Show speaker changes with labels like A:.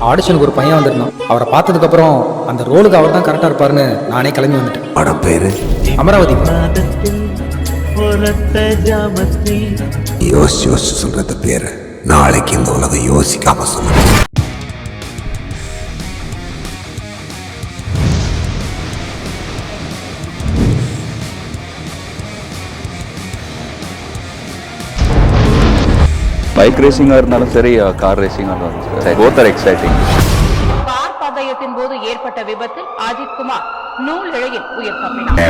A: ஆடிஷனுக்கு ஒரு பையன் வந்திருந்தான். அவரை பார்த்ததுக்கப்புறம் அந்த ரோலுக்கு அவர் தான் கரெக்டாக இருப்பாருன்னு நானே கிளம்பி வந்துட்டேன்.
B: படம் பேரு
A: அமராவதி.
B: யோசிச்சு யோசிச்சு சொல்றது பேரு. நாளைக்கு இந்த உலகம் யோசிக்காம சொல்லுங்க.
C: பைக் ரேசிங்காக இருந்தாலும் சரி, கார் ரேசிங்காக இருந்தாலும் சரி, both are exciting.
D: கார் பந்தயத்தின் போது ஏற்பட்ட விபத்தில் அஜித் குமார் நூல் இழையில் உயிர் தப்பினார்.